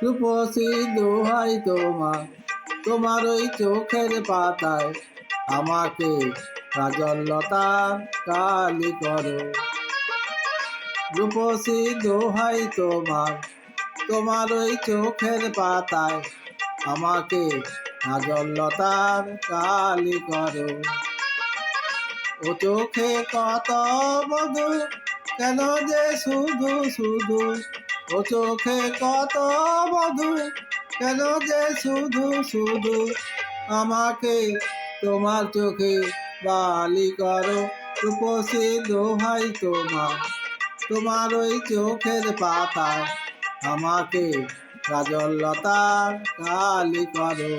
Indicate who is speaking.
Speaker 1: রূপসী দোহাই তোমার, তোমার ওই চোখের পাতায় আমাকে কাজললতার কালি করো। রূপসী দোহাই তোমার, তোমার ওই চোখের পাতায় আমাকে কাজললতার কালি করো। ও চোখে কত মধু, কেন যে শুধু শুধু, ও চোখে কত মধু, কেন যে শুধু শুধু আমাকে তোমার চোখে বালি করো। রূপসী দোহাই তোমার, তোমার ওই চোখের পাতায় আমাকে কাজললতার কালি করো।